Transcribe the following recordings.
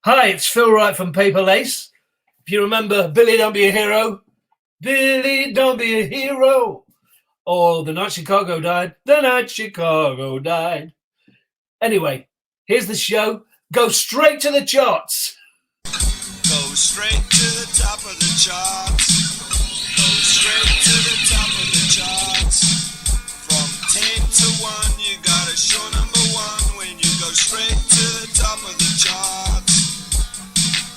Hi, it's Phil Wright from Paper Lace. If you remember Billy Don't Be a Hero, Billy Don't Be a Hero, or The Night Chicago Died, The Night Chicago Died. Anyway, here's the show. Go straight to the charts. Go straight to the top of the charts. Go straight to the top of the charts. From 10 to 1, you got a show number one when you go straight to the top of the charts.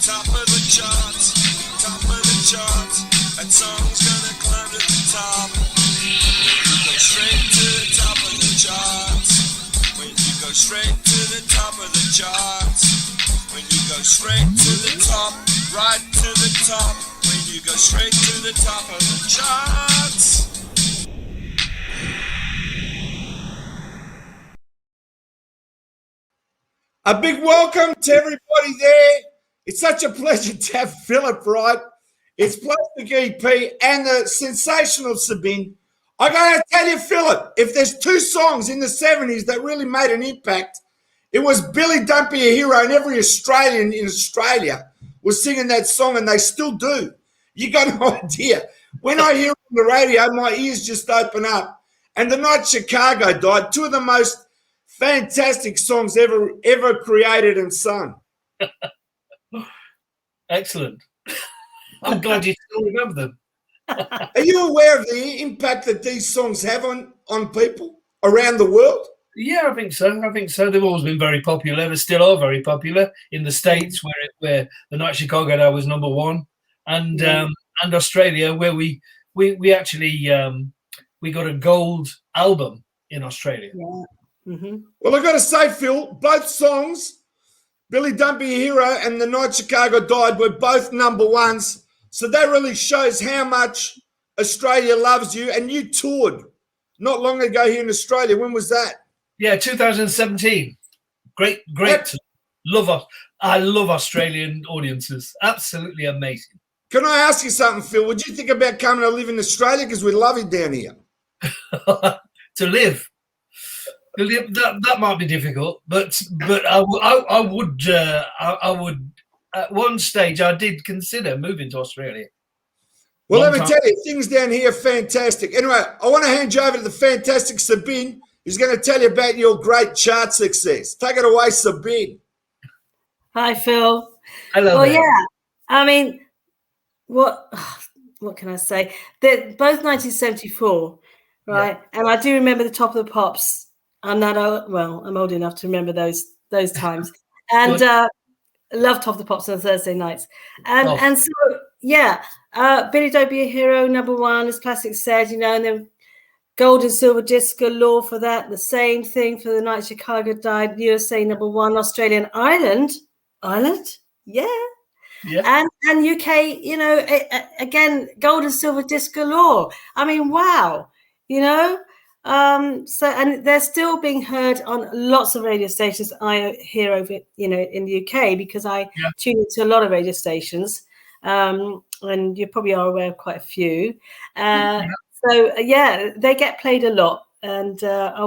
Top of the charts, top of the charts. That song's gonna climb to the top. When you go straight to the top of the charts. When you go straight to the top of the charts. When you go straight to the top, right to the top. When you go straight to the top of the charts. A big welcome to everybody there. It's such a pleasure to have Phillip, right? It's Plastic EP and the sensational Sabine. I gotta tell you, Phillip, if there's two songs in the 70s that really made an impact, it was Billy Don't Be a Hero, and every Australian in Australia was singing that song, and they still do. You got no idea. When I hear it on the radio, my ears just open up. And The Night Chicago Died, two of the most fantastic songs ever created and sung. Excellent. I'm glad you still remember them. Are you aware of the impact that these songs have on people around the world? Yeah, I think so. They've always been very popular. They still are very popular in the States, where The Night Chicago Died was number one, and Australia, where we actually we got a gold album in Australia. Yeah. Mm-hmm. Well, I got to say, Phil, both songs, Billy Don't Be a Hero and The Night Chicago Died, were both number ones. So that really shows how much Australia loves you. And you toured not long ago here in Australia. When was that? Yeah, 2017. Great. I love Australian audiences. Absolutely amazing. Can I ask you something, Phil? Would you think about coming to live in Australia? Because we love it down here. To live. That might be difficult, but I would at one stage I did consider moving to Australia. Well, let me tell you, things down here are fantastic. Anyway, I want to hand you over to the fantastic Sabine, who's going to tell you about your great chart success. Take it away, Sabine. Hi, Phil. Hello. Well, yeah. I mean, what can I say? They're both 1974, right? Yeah. And I do remember the Top of the Pops. I'm not old. Well, I'm old enough to remember those times, and love Top of the Pops on Thursday nights, and so yeah, Billy Don't Be a Hero, number one, as Plastic said, and then gold and silver disc galore for that. The same thing for The Night Chicago Died, USA number one, Australian Ireland, yeah, and UK, again, gold and silver disc galore. I mean, wow, So, and they're still being heard on lots of radio stations I hear over, in the UK, because I tune into a lot of radio stations, and you probably are aware of quite a few. So, they get played a lot, and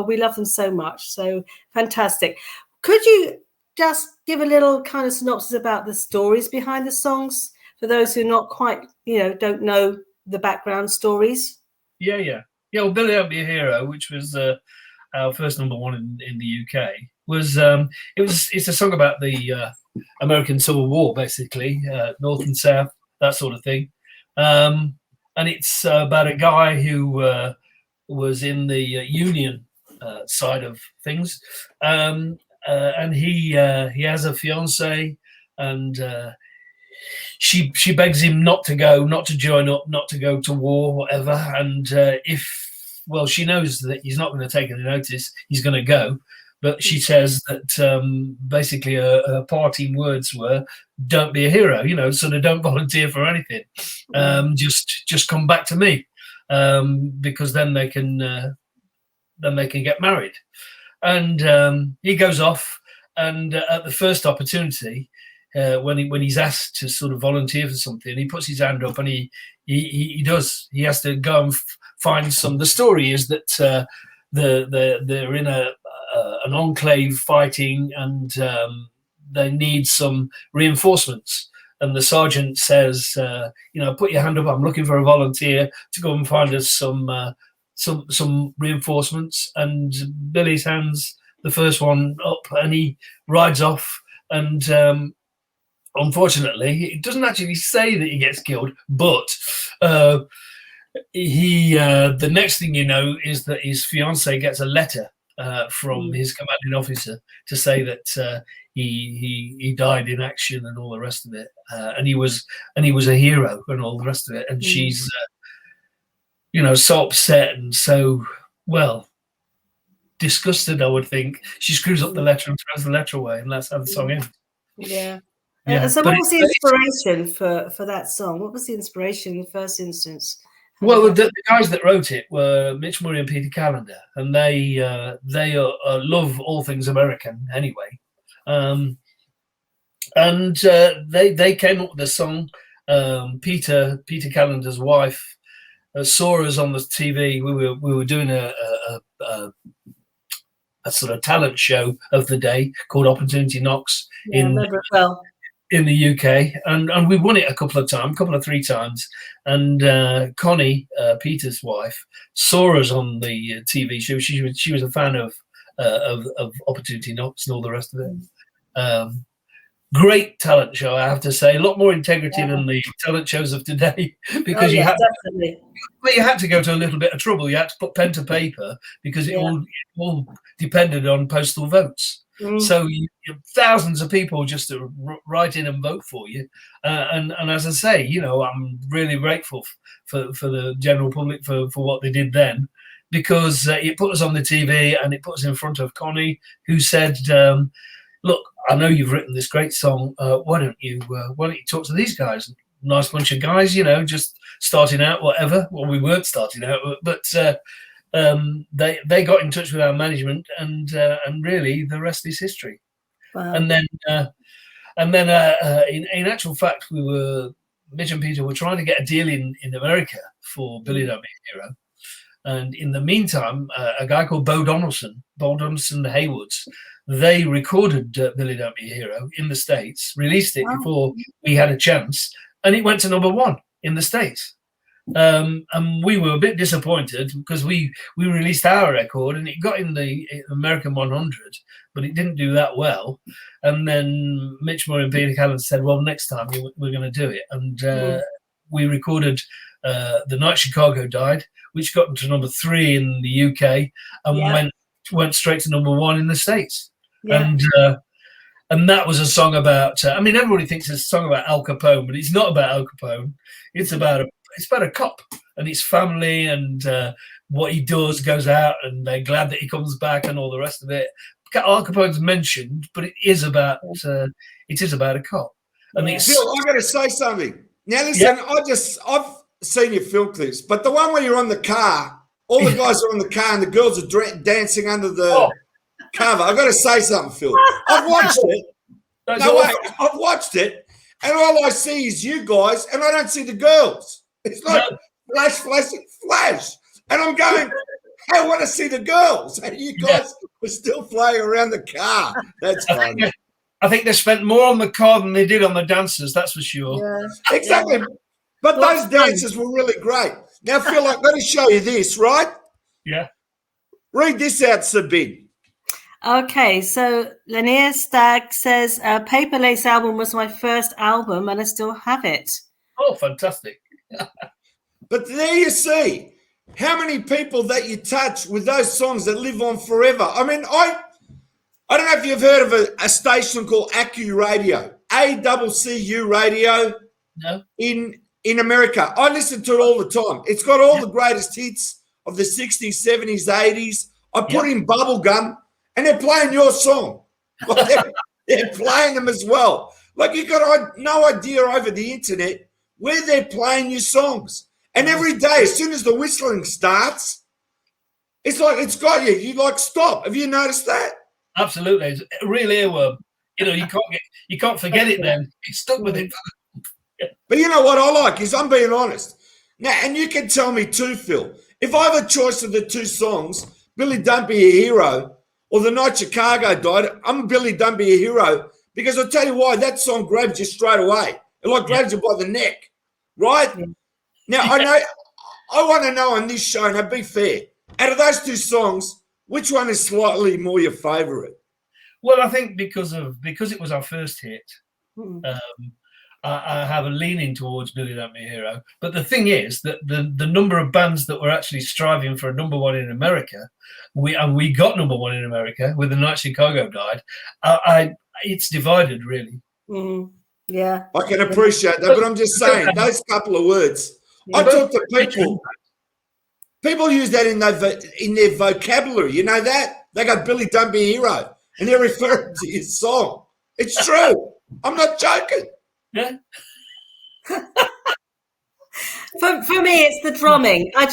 we love them so much. So fantastic. Could you just give a little kind of synopsis about the stories behind the songs for those who are not quite, don't know the background stories? Yeah, well, Billy Don't Be a Hero, which was our first number one in the UK, was it's a song about the American Civil War, basically, North and South, that sort of thing, and it's about a guy who was in the Union side of things, and he has a fiancée, and she begs him not to go, not to join up, not to go to war, whatever. And she knows that he's not going to take any notice, he's going to go. But she says that basically her parting words were, "Don't be a hero," sort of don't volunteer for anything. Just come back to me, because then they can get married. And he goes off, and at the first opportunity, when he's asked to sort of volunteer for something, he puts his hand up, and he does. He has to go and find some. The story is that they're in an enclave fighting, and they need some reinforcements. And the sergeant says, put your hand up. I'm looking for a volunteer to go and find us some reinforcements. And Billy's hands the first one up, and he rides off. And unfortunately, it doesn't actually say that he gets killed, but the next thing you know is that his fiancée gets a letter from his commanding officer to say that he died in action and all the rest of it, and he was a hero and all the rest of it. And she's so upset and so disgusted, I would think. She screws up the letter and throws the letter away, and that's how the song ends. Yeah. So what was the inspiration for that song? What was the inspiration in the first instance? Well, the guys that wrote it were Mitch Murray and Peter Callender, and they love all things American anyway. And they came up with the song. Peter Callender's wife saw us on the TV. We were doing a sort of talent show of the day called Opportunity Knocks in the UK, and we won it a couple of 3 times. And Connie, Peter's wife, saw us on the TV show. She was a fan of Opportunity Knocks and all the rest of it. Great talent show, I have to say. A lot more integrity than the talent shows of today, because you had to go to a little bit of trouble. You had to put pen to paper because it all depended on postal votes. So you thousands of people just to write in and vote for you. And as I say, I'm really grateful for the general public for what they did then, because it put us on the TV and it put us in front of Connie, who said, look, I know you've written this great song. Why don't you talk to these guys? Nice bunch of guys, just starting out, whatever. Well, we weren't starting out, but they got in touch with our management, and really the rest is history. Wow. And then in actual fact, Mitch and Peter were trying to get a deal in America for Billy Don't Be a Hero. And in the meantime, a guy called Bo Donaldson Haywoods, they recorded Billy Don't Be a Hero in the States, released it before we had a chance, and it went to #1 in the States. And we were a bit disappointed because we released our record and it got in the American 100, but it didn't do that well. And then Mitch Murray and Peter Callender said, well, next time we're going to do it. And we recorded The Night Chicago Died, which got to #3 in the UK and went straight to #1 in the States. And that was a song about, everybody thinks it's a song about Al Capone, but it's not about Al Capone. It's about a cop and his family, and what he does, goes out, and they're glad that he comes back and all the rest of it. Al Capone's mentioned, but it is about a cop. And Phil, I got to say something. Now listen, I've seen your film clips, but the one where you're on the car, all the guys are on the car and the girls are dancing under the cover. I got to say something, Phil. I've watched it. I've watched it, and all I see is you guys, and I don't see the girls. It's like flash, flash, flash. And I'm going, I want to see the girls. And you guys were still flying around the car. That's funny. I think they spent more on the car than they did on the dancers, that's for sure. Yeah. Exactly. But those dancers were really great. Now, Phil, I'm going to show you this, right? Yeah. Read this out, Sabine. Okay, so Lanier Stagg says, Paper Lace album was my first album and I still have it. Oh, fantastic. But there you see how many people that you touch with those songs that live on forever. I mean, I don't know if you've heard of a station called ACU Radio, ACCU Radio. No. In America. I listen to it all the time. It's got all the greatest hits of the 60s, 70s, 80s. I put in Bubblegum, and they're playing your song. They're playing them as well. Like, you got no idea over the internet where they're playing your songs. And every day, as soon as the whistling starts, it's like it's got you. You like stop. Have you noticed that? Absolutely. It's a real earworm. You can't forget it then. You're stuck with it. But you know what I like is I'm being honest. Now, and you can tell me too, Phil, if I have a choice of the 2 songs, Billy Don't Be a Hero or The Night Chicago Died, I'm Billy Don't Be a Hero because I'll tell you why, that song grabs you straight away. It like grabs you by the neck, right? Yeah. Now, I want to know on this show, and be fair, out of those two songs, which one is slightly more your favourite? Well, I think because it was our first hit, Mm. I have a leaning towards Billy Don't Be a Hero. But the thing is that the number of bands that were actually striving for a number one in America, we got number one in America with The Night Chicago Died. It's divided, really. Mm. Yeah. I can appreciate that, but I'm just saying, those couple of words. Yeah. I talk to people. People use that in their vocabulary. You know that? They go, Billy, don't be a hero. And they're referring to his song. It's true. I'm not joking. Yeah. For me, it's the drumming. I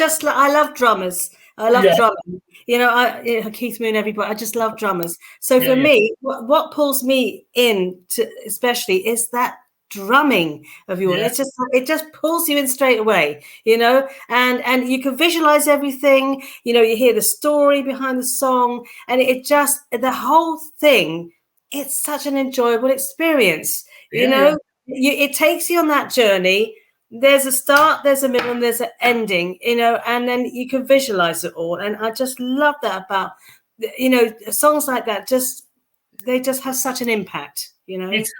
love drummers. I love drumming. You know, Keith Moon, everybody. I just love drummers. So for me, what pulls me in to especially is that drumming of yours. Yeah. It just pulls you in straight away. You know, and you can visualize everything. You know, you hear the story behind the song, and the whole thing. It's such an enjoyable experience. You know, it takes you on that journey. There's a start, there's a middle, and there's an ending, you know, and then you can visualize it all. And I just love that about, you know, songs like that. They just have such an impact, you know. And it's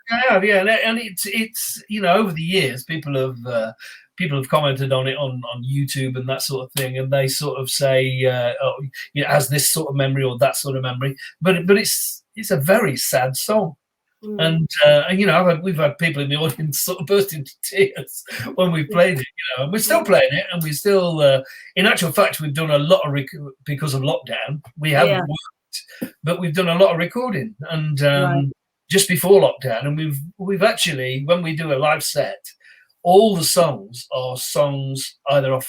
you know, over the years, people have commented on it on YouTube and that sort of thing, and they sort of say, oh, you know, has this sort of memory or that sort of memory, but it's a very sad song. And you know, we've had people in the audience sort of burst into tears when we played it, you know, and we're still playing it, and we still, in actual fact, we've done a lot of because of lockdown. We haven't worked, but we've done a lot of recording, and just before lockdown, and we've actually, when we do a live set, all the songs are songs either off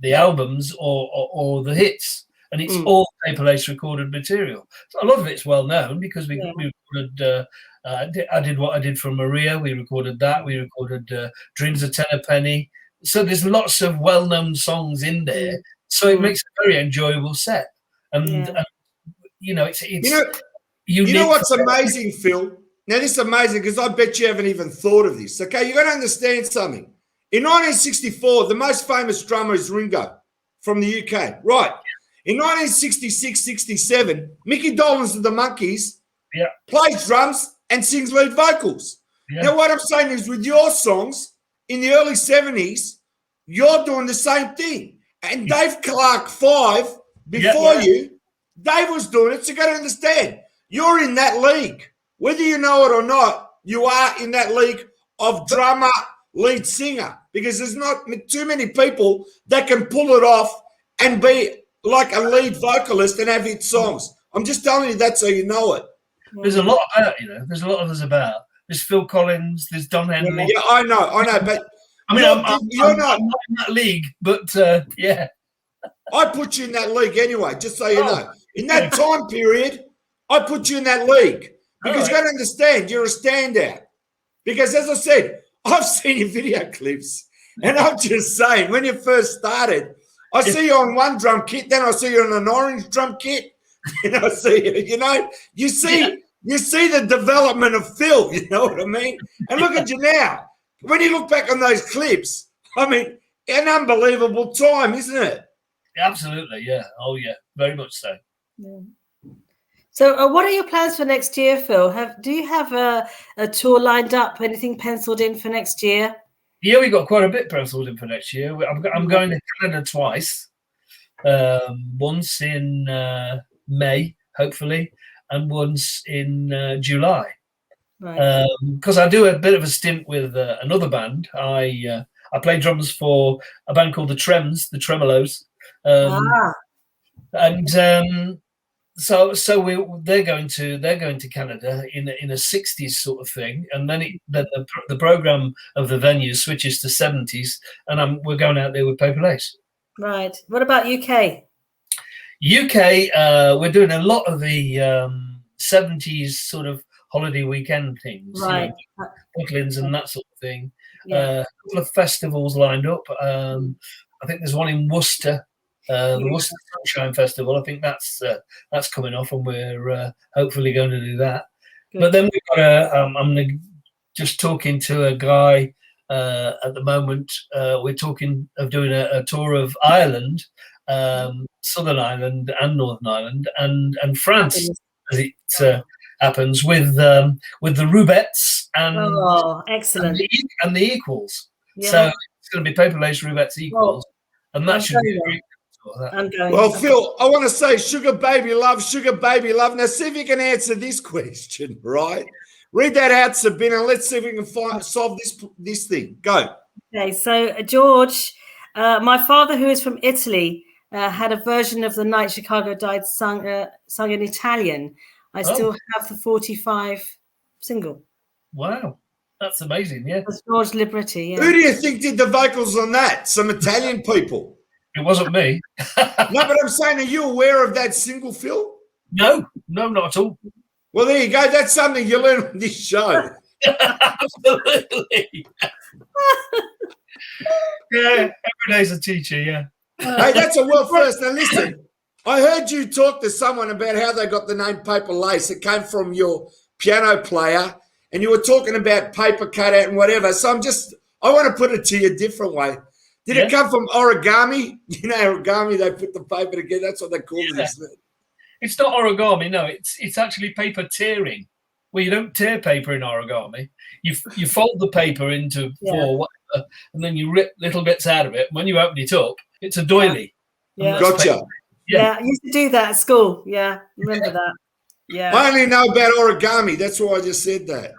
the albums or the hits. And it's all Paper Lace recorded material. So a lot of it's well known because we recorded. I did What I Did for Maria. We recorded that. We recorded Dreams of Ten a Penny. So there's lots of well-known songs in there. So it makes a very enjoyable set. And you know, it's you know what's amazing, Phil? Now this is amazing because I bet you haven't even thought of this. Okay, you got to understand something. In 1964, the most famous drummer is Ringo from the UK, right? In 1966-67, Mickey Dolenz of the Monkees plays drums and sings lead vocals. Now, what I'm saying is with your songs in the early 70s, you're doing the same thing. And Dave Clark 5, before you, Dave was doing it. So you got to understand, you're in that league. Whether you know it or not, you are in that league of drummer, lead singer, because there's not too many people that can pull it off and be like a lead vocalist and have hit songs. I'm just telling you that so you know it. There's a lot about, you know. There's a lot of us about. There's Phil Collins. There's Don Henley. Yeah, I know. But I mean, I'm not in that league, but yeah. I put you in that league anyway, just so you know. In that time period, I put you in that league because you got to understand you're a standout. Because as I said, I've seen your video clips, and I'm just saying, when you first started, I see you on one drum kit, then I see you on an orange drum kit, and I see you, you know, you see the development of Phil, you know what I mean? And look at you now. When you look back on those clips, I mean, an unbelievable time, isn't it? Absolutely, yeah. Oh, yeah, very much so. Yeah. So what are your plans for next year, Phil? Do you have a tour lined up, anything penciled in for next year? Yeah, we got quite a bit penciled in for next year. I'm going to Canada twice, once in May, hopefully, and once in July. Right. Because I do a bit of a stint with another band. I play drums for a band called the Tremolos, and so they're going to Canada in a 60s sort of thing, and then the program of the venue switches to 70s, and we're going out there with Paper Lace. Right. What about UK? We're doing a lot of the 70s sort of holiday weekend things, right? You know, Woodlands and that sort of thing. Yeah. A couple of festivals lined up. I think there's one in Worcester. The Worcester Sunshine Festival. I think that's coming off, and we're hopefully going to do that. But then we've got I'm just talking to a guy at the moment. We're talking of doing a tour of Ireland, Southern Ireland and Northern Ireland, and France, as it happens, with the Rubettes and excellent, and the equals. Yeah. So it's going to be paper lace Rubettes equals, and that should be a great tour. I'm going. Well, Phil, I want to say sugar baby love, sugar baby love. Now, see if you can answer this question, right? Read that out, Sabina. Let's see if we can solve this thing. Go. Okay, so George, my father, who is from Italy, had a version of The Night Chicago Died sung in Italian. I still have the 45 single. Wow, that's amazing, yeah. That's George Liberty, yeah. Who do you think did the vocals on that? Some Italian people. It wasn't me. No, but I'm saying, are you aware of that single, Phil? No, not at all. Well, there you go. That's something you learn on this show. Absolutely. Yeah, every day's a teacher, yeah. Hey, that's a world first. Now, listen, I heard you talk to someone about how they got the name Paper Lace. It came from your piano player, and you were talking about paper cutout and whatever. So I want to put it to you a different way. Did it come from origami? You know, origami, they put the paper together. That's what they call it, isn't it? It's not origami, no. It's actually paper tearing. Well, you don't tear paper in origami. You fold the paper into four, whatever, and then you rip little bits out of it. When you open it up, it's a doily. Yeah. Gotcha. Yeah, I used to do that at school. Yeah, remember that. Yeah. I only know about origami. That's why I just said that.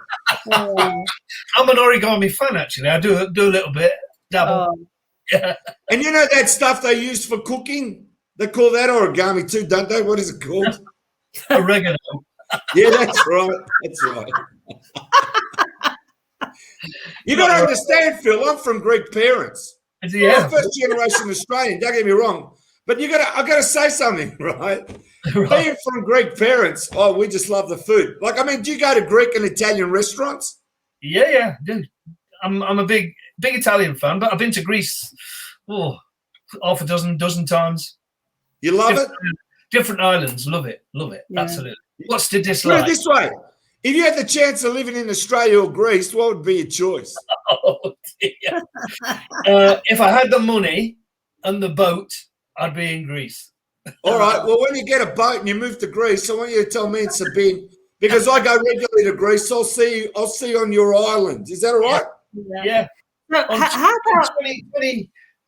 I'm an origami fan, actually. I do a little bit, dabble. Yeah. And you know that stuff they use for cooking? They call that origami too, don't they? What is it called? Oregano. Yeah, that's right. That's right. You got to understand, Phil, I'm from Greek parents. Yeah. I'm first generation Australian, don't get me wrong. But I got to say something, right? Being from Greek parents, we just love the food. Like, I mean, do you go to Greek and Italian restaurants? Yeah, dude. I'm a big Italian fan, but I've been to Greece half a dozen times. You love it? Different islands, love it, Yeah. absolutely. What's to Put dislike? it this way. If you had the chance of living in Australia or Greece, what would be your choice? Oh, dear. If I had the money and the boat, I'd be in Greece. All right. Well, when you get a boat and you move to Greece, I want you to tell me and Sabine, because I go regularly to Greece. I'll see you on your island. Is that all right? Yeah. No, how about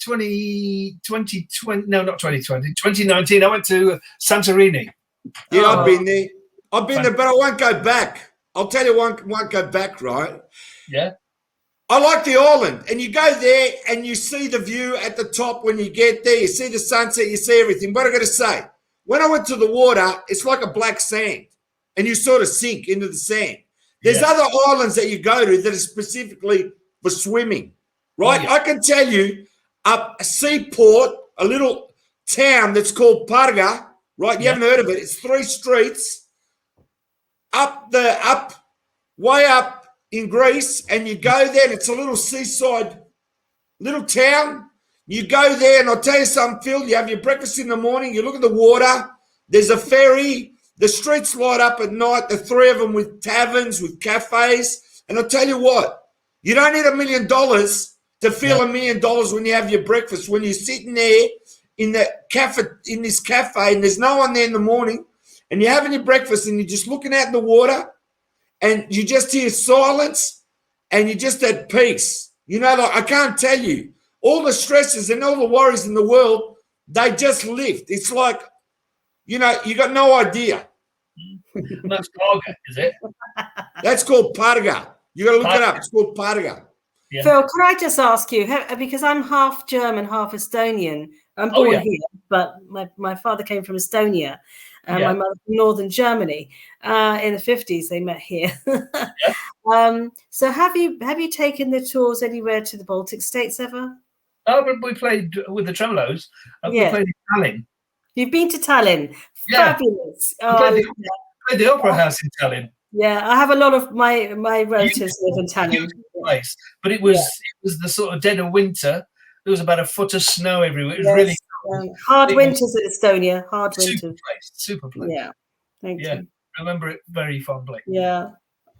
2019, I went to Santorini. Yeah, I've been there. But I won't go back. I'll tell you, won't go back, right? Yeah. I like the island, and you go there and you see the view at the top when you get there. You see the sunset, you see everything. But I got to say, when I went to the water, it's like a black sand, and you sort of sink into the sand. There's other islands that you go to that are specifically for swimming, right? I can tell you, up a seaport, a little town that's called Parga, right? You haven't heard of it. It's 3 streets way up in Greece, and you go there, and it's a little seaside little town. You go there, and I'll tell you something, Phil, you have your breakfast in the morning, you look at the water, there's a ferry, the streets light up at night, the 3 of them with taverns, with cafes, and I'll tell you what, you don't need $1 million to feel $1 million when you have your breakfast, when you're sitting there in the cafe, in this cafe, and there's no one there in the morning, and you're having your breakfast, and you're just looking out in the water, and you just hear silence, and you're just at peace. You know, like, I can't tell you. All the stresses and all the worries in the world, they just lift. It's like, you know, you got no idea. That's Parga, is it? That's called Parga. You got to look it up. It's called Parga. Yeah. Phil, could I just ask you, because I'm half German, half Estonian. I'm born here, but my father came from Estonia. My mother from Northern Germany. In the 50s, they met here. So have you taken the tours anywhere to the Baltic states ever? Oh, but we played with the Tremolos. We played in Tallinn. You've been to Tallinn. Yeah. Fabulous. We played the Opera House in Tallinn. Yeah, I have a lot of my relatives live in Tallinn. Place. But it was the sort of dead of winter. There was about a foot of snow everywhere. It was really hard winters at Estonia. Hard winters. Super place. Yeah. Thank you. remember it very fondly. Yeah,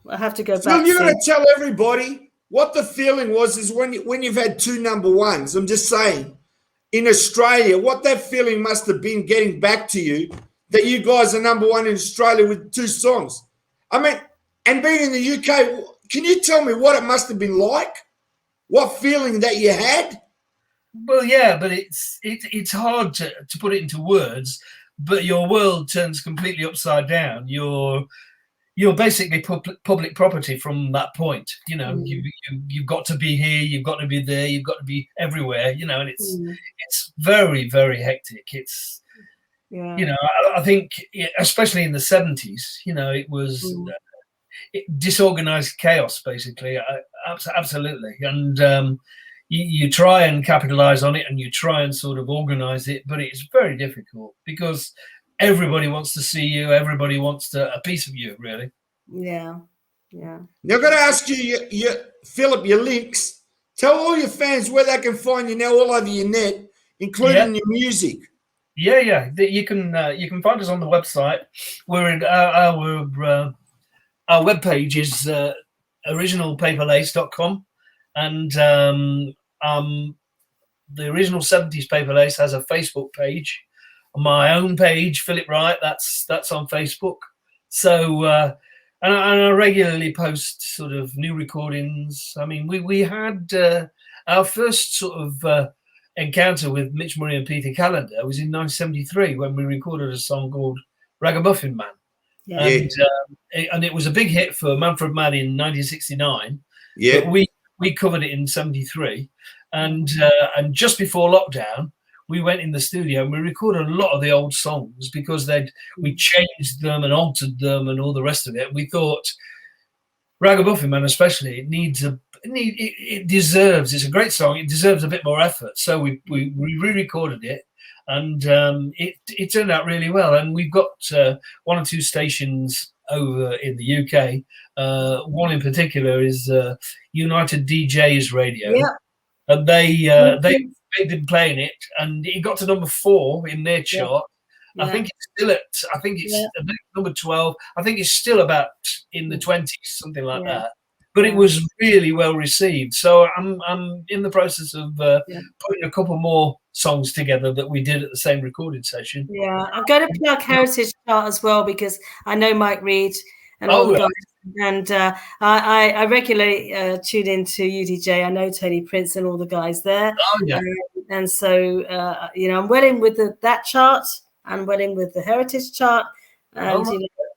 I have to go Phil, back. you got soon. to tell everybody what the feeling was is when you've had two number ones. I'm just saying, in Australia, what that feeling must have been getting back to you that you guys are number one in Australia with two songs. I mean, and being in the UK, can you tell me what it must have been like? What feeling that you had? Well, yeah, but it's hard to put it into words. But your world turns completely upside down. You're basically public property from that point. You know, you've got to be here, you've got to be there, you've got to be everywhere. You know, and it's very, very hectic. It's you know, I think especially in the 70s, you know, it was disorganized chaos basically. Absolutely, and you try and capitalize on it, and you try and sort of organize it, but it's very difficult because everybody wants to see you. Everybody wants a piece of you, really. Yeah. Now, I've got to ask you, Philip, your links. Tell all your fans where they can find you now all over your net, including your music. Yeah. You can find us on the website. We're in our webpage is originalpaperlace.com, and the original 70s Paper Lace has a Facebook page. My own page, Phillip Wright, that's on Facebook. So and I regularly post sort of new recordings. I mean, we had our first sort of encounter with Mitch Murray and Peter Callender was in 1973 when we recorded a song called Ragamuffin Man. Yeah. And it was a big hit for Manfred Mann in 1969. Yeah, but we covered it in 73, and just before lockdown, we went in the studio and we recorded a lot of the old songs because we changed them and altered them and all the rest of it. We thought Ragamuffin Man, especially, it deserves. It's a great song. It deserves a bit more effort. So we re-recorded it. And it turned out really well. And we've got one or two stations over in the UK. One in particular is United DJs Radio. Yeah. And they've been playing it, and it got to number 4 in their chart. Yeah. I think it's number 12. I think it's still about in the 20s, something like that. But it was really well received. So I'm in the process of putting a couple more songs together that we did at the same recording session. Yeah, I'm going to plug Heritage Chart as well because I know Mike Reed and all the guys. And I regularly tune into UDJ. I know Tony Prince and all the guys there. Oh, yeah. And so, I'm well in with that chart. I'm well in with the Heritage Chart. And,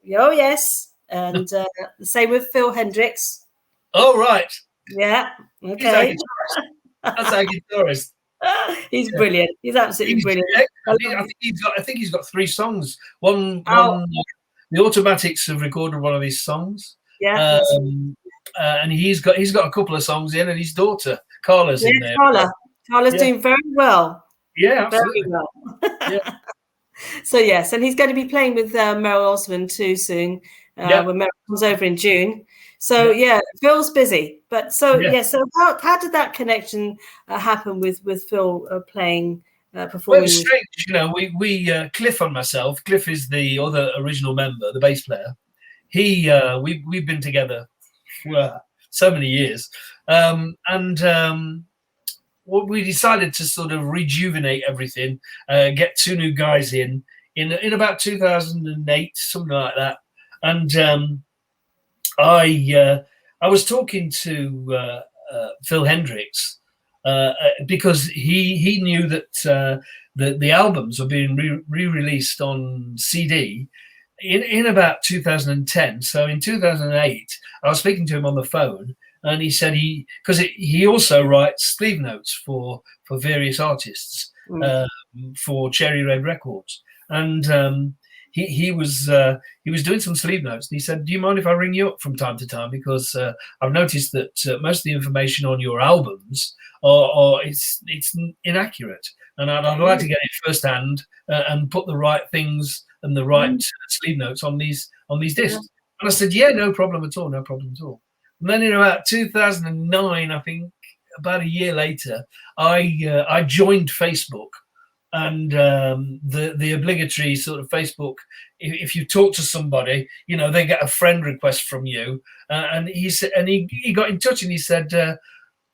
yes. And the same with Phil Hendricks. Oh, right. Yeah. Okay. That's our guitarist. He's brilliant. He's absolutely brilliant. I think he's got 3 songs. One the Automatics have recorded one of his songs. Yeah. And he's got a couple of songs in, and his daughter Carla's in there. Carla's doing very well. Yeah, absolutely. Very well. Yeah. So yes, and he's going to be playing with Merrill Osmond too soon. When Merrill comes over in June. So Phil's busy, but so how did that connection happen with Phil playing, performing? Well, it was strange, we Cliff and myself. Cliff is the other original member, the bass player. We've been together for so many years, we decided to sort of rejuvenate everything, get 2 new guys in about 2008, something like that, and. I was talking to Phil Hendricks because he knew that the albums were being re-released on CD in about 2010. So in 2008, I was speaking to him on the phone, and he said because he also writes sleeve notes for various artists for Cherry Red Records, and he was doing some sleeve notes, and he said, "Do you mind if I ring you up from time to time? Because I've noticed that most of the information on your albums it's inaccurate, and I'd like to get it firsthand and put the right things and the right sleeve notes on these discs." And I said, "Yeah, no problem at all, no problem at all." And then in about 2009, I think, about a year later, I joined Facebook and the obligatory sort of Facebook. If you talk to somebody, they get a friend request from you, and he said, and he got in touch and he said.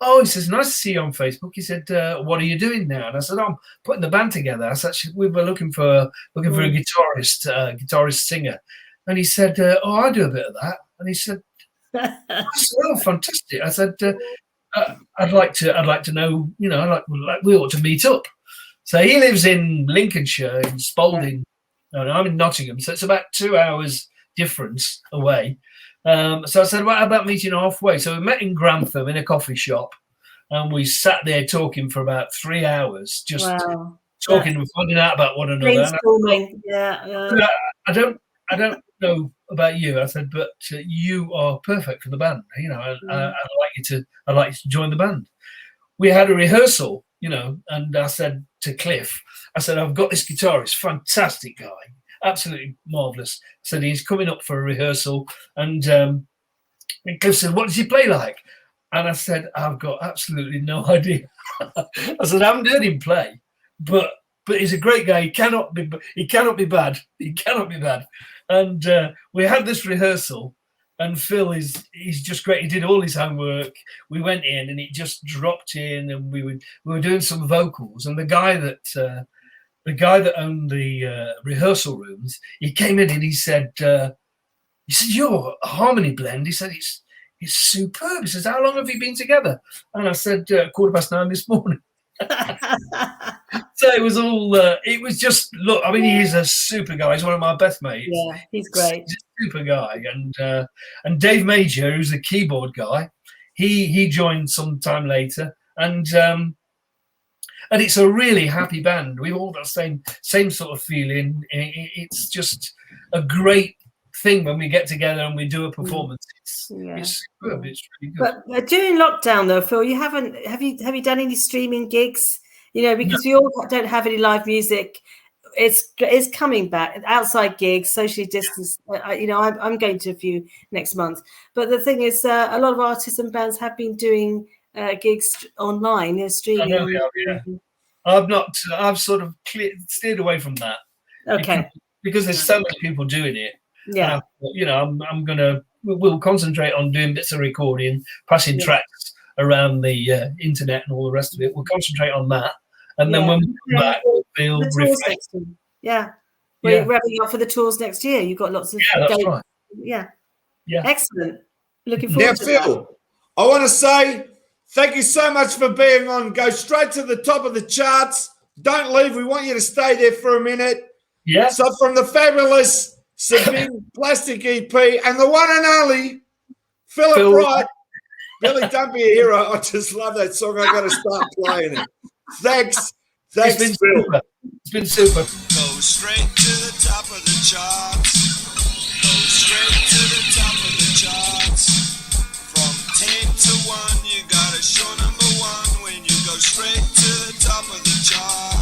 Oh, he says, nice to see you on Facebook. He said, what are you doing now? And I said, I'm putting the band together. I said, we were looking for a guitarist singer. And he said, I do a bit of that. And he said, oh, fantastic. I said, I'd like to know, we ought to meet up. So he lives in Lincolnshire, in Spalding. And I'm in Nottingham. So it's about 2 hours difference away. So I said, well, how about meeting halfway? So we met in Grantham in a coffee shop, and we sat there talking for about 3 hours, just talking and finding out about one another. I don't know about you. I said, but you are perfect for the band. I'd like you to join the band. We had a rehearsal, and I said to Cliff, I've got this guitarist, fantastic guy. Absolutely marvelous. So he's coming up for a rehearsal, and Cliff said, "What does he play like?" And I said, "I've got absolutely no idea." I said, "I haven't heard him play, but he's a great guy. He cannot be bad. He cannot be bad." And we had this rehearsal, and Phil he's just great. He did all his homework. We went in, and it just dropped in, and we were doing some vocals, and the guy that owned the rehearsal rooms, he came in and he said, your harmony blend, he said, it's superb. He says, how long have you been together? And I said, 9:15 this morning. So it was all, it was just, look, I mean, he's a super guy. He's one of my best mates. Yeah, he's great. He's a super guy. And Dave Major, who's the keyboard guy, he joined some time later. And it's a really happy band. We've all got the same sort of feeling. It's just a great thing when we get together and we do a performance. It's superb. It's really good. But during lockdown, though, Phil, have you done any streaming gigs? Because we all don't have any live music. It's coming back. Outside gigs, socially distanced. I'm going to a few next month. But the thing is, a lot of artists and bands have been doing gigs online, streaming. I know, yeah. I've sort of steered away from that. Okay. Because there's so many people doing it. Yeah. We'll concentrate on doing bits of recording, passing tracks around the internet and all the rest of it. We'll concentrate on that. And then when we come back, we'll feel refreshed. Yeah. We're revving up for the tours next year. You've got lots of that's right. Yeah. Yeah. Excellent. Looking forward to Phil, that. I want to say thank you so much for being on. Go straight to the top of the charts. Don't leave. We want you to stay there for a minute. Yeah. So from the fabulous Sabine Plastic EP and the one and only Phillip Wright. Billy, don't be a hero. I just love that song. I got to start playing it. Thanks, Phil. It's been super. Go straight to the top of the charts. Go straight to the top of the charts. From 10 to 1, you gotta show number 1 when you go straight to the top of the charts.